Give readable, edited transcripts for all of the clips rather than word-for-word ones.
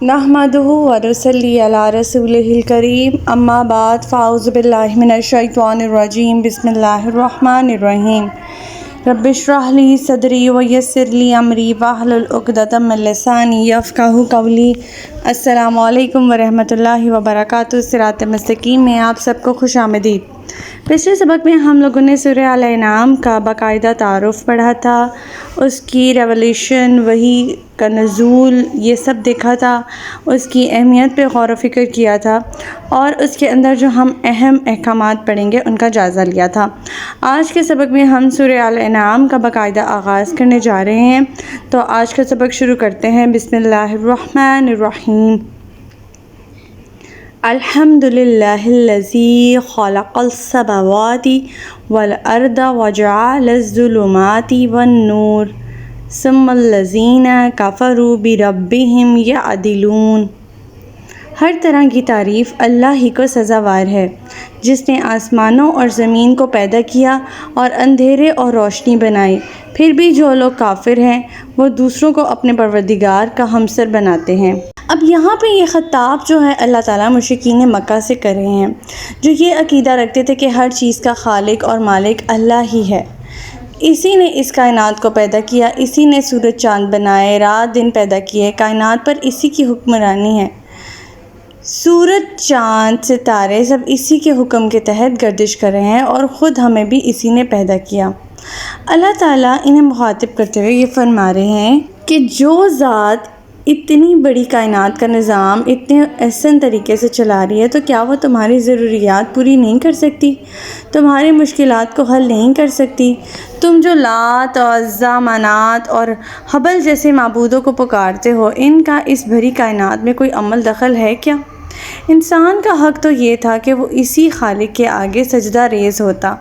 नहमदुहु व नसल्ली अला रसूलिहिल करीम अम्मा बाद फ़ाऊज़ु बिल्लाहि मिनश शैतानिर रजीम बिस्मिल्लाहिर रहमानिर रहीम रब्बिश्रह ली सदरी व यस्सिर ली अमरी वहलुल उक़दतम मिन लिसानी यफ़क़हू क़ौली। अस्सलामु अलैकुम व रहमतुल्लाहि व बरकातुहू। सिरात मुस्तक़ीम में आप सबको खुशामदीद। पिछले सबक में हम लोगों ने सूरह अल-अनआम का बाकायदा तारुफ़ पढ़ा था, उसकी रेवलेशन, वही का नुज़ूल, ये सब देखा था, उसकी अहमियत पे गौर व फ़िक्र किया था और उसके अंदर जो हम अहम अहकामात पढ़ेंगे उनका जायज़ा लिया था। आज के सबक में हम सूरह अल-अनआम का बाकायदा आगाज़ करने जा रहे हैं, तो आज का सबक शुरू करते हैं। बिस्मिल्लाहिर्रहमानिर्रहीम। अल्हम्दुलिल्लाहिल्लज़ी ख़लक़स समावाति वल अर्द व जअलज़्ज़ुलुमाति वन नूर सुम्मल्लज़ीना कफ़रू बिरब्बिहिम यअदिलून। हर तरह की तारीफ़ अल्लाह ही को सज़ावार है, जिसने आसमानों और ज़मीन को पैदा किया और अंधेरे और रोशनी बनाई। फिर भी जो लोग काफिर हैं वो दूसरों को अपने परवरदिगार का हमसर बनाते हैं। अब यहाँ पे ये ख़िताब जो है अल्लाह ताला मुशरिकीन मक्का से कर रहे हैं, जो ये अकीदा रखते थे कि हर चीज़ का खालिक और मालिक अल्लाह ही है। इसी ने इस कायनात को पैदा किया, इसी ने सूरज चाँद बनाए, रात दिन पैदा किए, कायनात पर इसी की हुक्मरानी है। सूरज चाँद सितारे सब इसी के हुक्म के तहत गर्दिश कर रहे हैं और ख़ुद हमें भी इसी ने पैदा किया। अल्लाह ताला इन्हें मुखातिब करते हुए ये फरमा रहे हैं कि जो ज़ात इतनी बड़ी कायनात का निज़ाम इतने आसान तरीके से चला रही है, तो क्या वो तुम्हारी ज़रूरियात पूरी नहीं कर सकती, तुम्हारी मुश्किलात को हल नहीं कर सकती? तुम जो लात और उज़्ज़ा, मनात और हबल जैसे माबूदों को पुकारते हो, इनका इस भरी कायनात में कोई अमल दखल है क्या? इंसान का हक़ तो ये था कि वो इसी खालिक के आगे सजदा रेज़ होता,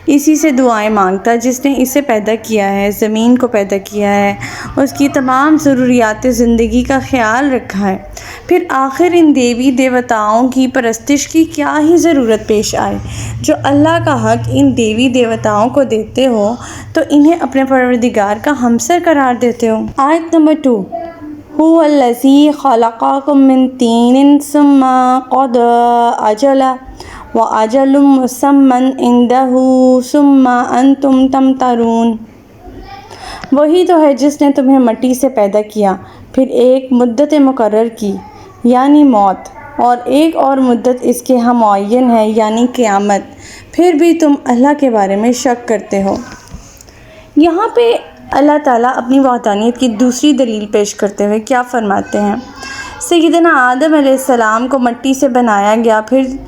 इसी से दुआएं मांगता जिसने इसे पैदा किया है, ज़मीन को पैदा किया है, उसकी तमाम ज़रूरियात ज़िंदगी का ख़्याल रखा है। फिर आखिर इन देवी देवताओं की परस्तिश की क्या ही ज़रूरत पेश आए? जो अल्लाह का हक़ इन देवी देवताओं को देते हो, तो इन्हें अपने परवरदिगार का हमसर करार देते हो। आयत नंबर 2। हुवल्लज़ी ख़लक़कुम मिन तीनिन सुम्मा क़दा अजला व अजलुम मुसम्मन इंदहु सुम्मा अंतुम तमतरून। वही तो है जिसने तुम्हें मिट्टी से पैदा किया, फिर एक मुद्दत मुकर्रर की यानी मौत, और एक और मुद्दत इसके यहाँ मुअय्यन है यानी क़यामत, फिर भी तुम अल्लाह के बारे में शक करते हो। यहाँ पे अल्लाह ताला अपनी वहदानियत की दूसरी दलील पेश करते हुए क्या फरमाते हैं? सय्यदना आदम अलैहिस्सलाम को मिट्टी से बनाया गया, फिर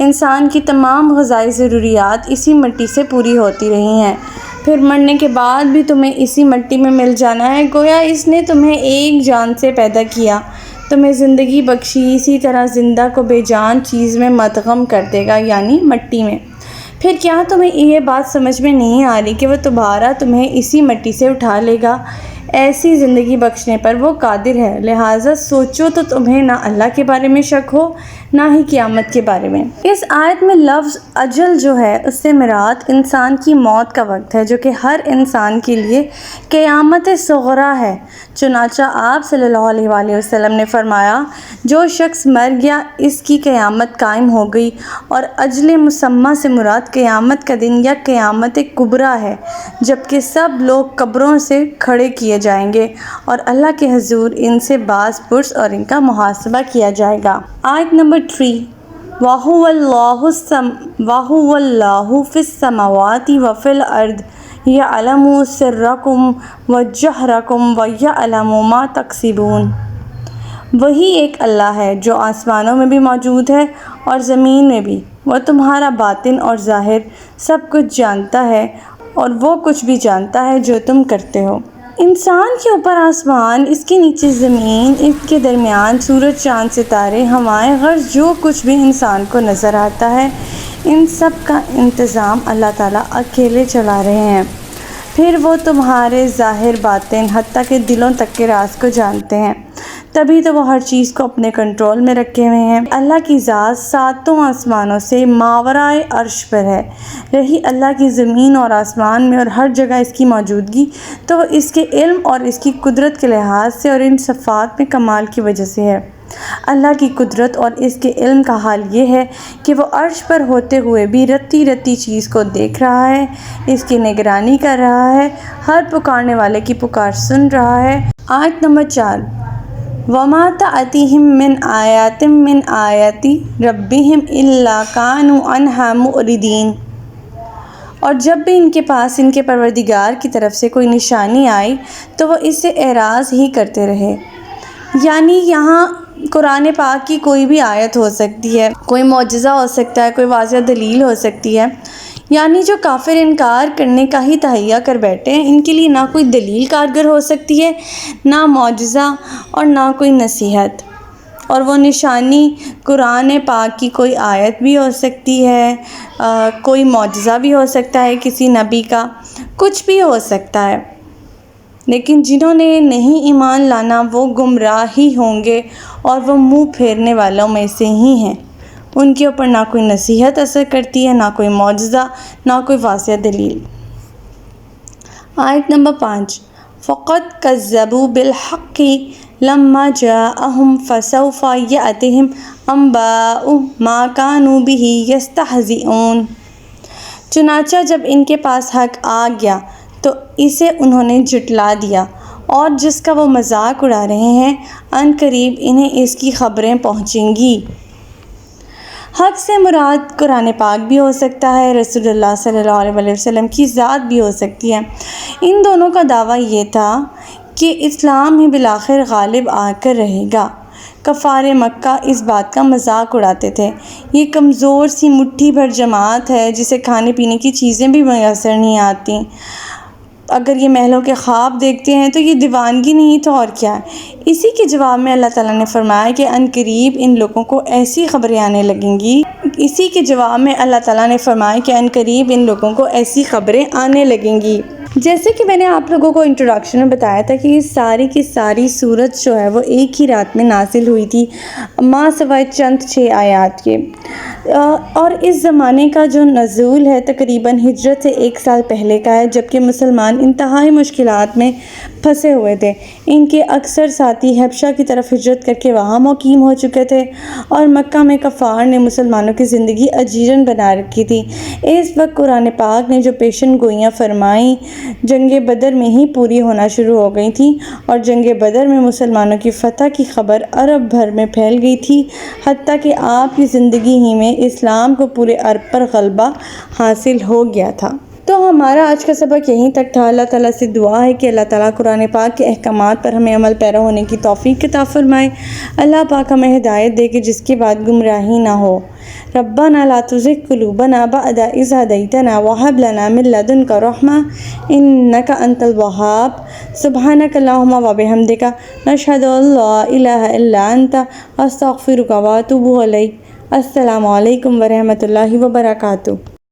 इंसान की तमाम ग़िज़ाई ज़रूरियात इसी मिट्टी से पूरी होती रही हैं, फिर मरने के बाद भी तुम्हें इसी मिट्टी में मिल जाना है। गोया इसने तुम्हें एक जान से पैदा किया, तुम्हें ज़िंदगी बख्शी, इसी तरह ज़िंदा को बेजान चीज़ में मदग़म कर देगा यानी मिट्टी में। फिर क्या तुम्हें ये बात समझ में नहीं आ रही कि वो दोबारा तुम्हें इसी मिट्टी से उठा लेगा? ऐसी ज़िंदगी बख्शने पर वो कादिर है। लिहाजा सोचो तो तुम्हें ना अल्लाह के बारे में शक हो, ना ही क़यामत के बारे में। इस आयत में लफ्ज़ अजल जो है उससे मुराद इंसान की मौत का वक्त है, जो कि हर इंसान के लिए क़यामत सुग़रा है। चुनांचे आप सल्लल्लाहु अलैहि वसल्लम ने फरमाया, जो शख्स मर गया इसकी क़यामत कायम हो गई, और अजल मुसम्मा से मुराद क़यामत का दिन या क़यामत कुबरा है, जबकि सब लोग कब्रों से खड़े किए जाएंगे और अल्लाह के हुज़ूर इनसे बाज़ पुर्स और इनका मुहासबा किया जाएगा। आयत नंबर 3। वहुवल्लाहु फिस समावाति व फिल अर्द यअलमु सिर्रकुम व जहरकुम व यअलमु मा तक्सिबून। वही एक अल्लाह है जो आसमानों में भी मौजूद है और ज़मीन में भी। वह तुम्हारा बातिन और ज़ाहिर सब कुछ जानता है, और वो कुछ भी जानता है जो तुम करते हो। इंसान के ऊपर आसमान, इसके नीचे ज़मीन, इसके दरमियान सूरज चाँद सितारे, हवाएं, गर्ज जो कुछ भी इंसान को नज़र आता है, इन सब का इंतज़ाम अल्लाह ताला अकेले चला रहे हैं। फिर वो तुम्हारे ज़ाहिर बातिन हत्ता के दिलों तक के राज को जानते हैं। تبھی تو وہ ہر چیز کو اپنے کنٹرول میں رکھے ہوئے ہیں۔ اللہ کی ذات ساتوں آسمانوں سے ماورائے عرش پر ہے۔ رہی اللہ کی زمین اور آسمان میں اور ہر جگہ اس کی موجودگی، تو وہ اس کے علم اور اس کی قدرت کے لحاظ سے اور ان صفات میں کمال کی وجہ سے ہے۔ اللہ کی قدرت اور اس کے علم کا حال یہ ہے کہ وہ عرش پر ہوتے ہوئے بھی رتی رتی چیز کو دیکھ رہا ہے، اس کی نگرانی کر رہا ہے، ہر پکارنے والے کی پکار سن رہا ہے۔ آیت نمبر 4، وَمَا تَأْتِيهِم مِّنْ آیَاتٍ مِّنْ آیَاتِ رَبِّهِمْ إِلَّا كَانُوا عَنْهَا مُعْرِضِينَ، اور جب بھی ان کے پاس ان کے پروردگار کی طرف سے کوئی نشانی آئی تو وہ اس سے اعراض ہی کرتے رہے۔ یعنی یہاں قرآن پاک کی کوئی بھی آیت ہو سکتی ہے، کوئی معجزہ ہو سکتا ہے، کوئی واضح دلیل ہو سکتی ہے، یعنی جو کافر انکار کرنے کا ہی تہیہ کر بیٹھے ہیں، ان کے لیے نہ کوئی دلیل کارگر ہو سکتی ہے، نہ معجزہ اور نہ کوئی نصیحت۔ اور وہ نشانی قرآن پاک کی کوئی آیت بھی ہو سکتی ہے، کوئی معجزہ بھی ہو سکتا ہے کسی نبی کا، کچھ بھی ہو سکتا ہے، لیکن جنہوں نے نہیں ایمان لانا وہ گمراہ ہی ہوں گے اور وہ منہ پھیرنے والوں میں سے ہی ہیں۔ ان کے اوپر نہ کوئی نصیحت اثر کرتی ہے، نہ کوئی معجزہ، نہ کوئی واضح دلیل۔ آیت نمبر 5، فَقَدْ كَذَّبُوا بِالْحَقِّ لَمَّا جَاءَهُمْ فَسَوْفَ يَأْتِيهِمْ أَنبَاءُ مَا كَانُوا بِهِ يَسْتَهْزِئُونَ، چنانچہ جب ان کے پاس حق آ گیا تو اسے انہوں نے جھٹلا دیا، اور جس کا وہ مذاق اڑا رہے ہیں ان قریب انہیں اس کی خبریں پہنچیں گی۔ حق سے مراد قرآن پاک بھی ہو سکتا ہے، رسول اللہ صلی اللہ علیہ وسلم کی ذات بھی ہو سکتی ہے۔ ان دونوں کا دعویٰ یہ تھا کہ اسلام ہی بالآخر غالب آ کر رہے گا۔ کفار مکہ اس بات کا مذاق اڑاتے تھے، یہ کمزور سی مٹھی بھر جماعت ہے جسے کھانے پینے کی چیزیں بھی میسر نہیں آتی، اگر یہ محلوں کے خواب دیکھتے ہیں تو یہ دیوانگی نہیں تو اور کیا ہے۔ اسی کے جواب میں اللہ تعالیٰ نے فرمایا کہ ان قریب ان لوگوں کو ایسی خبریں آنے لگیں گی، جیسے کہ میں نے آپ لوگوں کو انٹروڈکشن میں بتایا تھا کہ یہ ساری کی ساری سورت جو ہے وہ ایک ہی رات میں نازل ہوئی تھی، ماں سوائے چند 6 آیات کے، اور اس زمانے کا جو نزول ہے تقریباً ہجرت سے 1 سال پہلے کا ہے، جبکہ مسلمان انتہائی مشکلات میں پھنسے ہوئے تھے۔ ان کے اکثر ساتھی حبشہ کی طرف ہجرت کر کے وہاں مقیم ہو چکے تھے، اور مکہ میں کفار نے مسلمانوں کی زندگی اجیرن بنا رکھی تھی۔ اس وقت قرآن پاک نے جو پیشن گوئیاں فرمائیں جنگ بدر میں ہی پوری ہونا شروع ہو گئی تھی، اور جنگ بدر میں مسلمانوں کی فتح کی خبر عرب بھر میں پھیل گئی تھی، حتیٰ کہ آپ کی زندگی ہی میں اسلام کو پورے عرب پر غلبہ حاصل ہو گیا تھا۔ تو ہمارا آج کا سبق یہیں تک تھا۔ اللہ تعالیٰ سے دعا ہے کہ اللہ تعالیٰ قرآن پاک کے احکامات پر ہمیں عمل پیرا ہونے کی توفیق عطا فرمائے۔ اللہ پاک ہمیں ہدایت دے کہ جس کے بعد گمراہی نہ ہو۔ ربنا لا تزغ قلوبنا بعد إذ هديتنا وهب لنا من لدنك رحمة إنك أنت الوهاب سبحانك اللهم وبحمدك نشهد أن لا إله إلا أنت أستغفرك وأتوب إليك۔ السلام علیکم ورحمۃ اللہ وبرکاتہ۔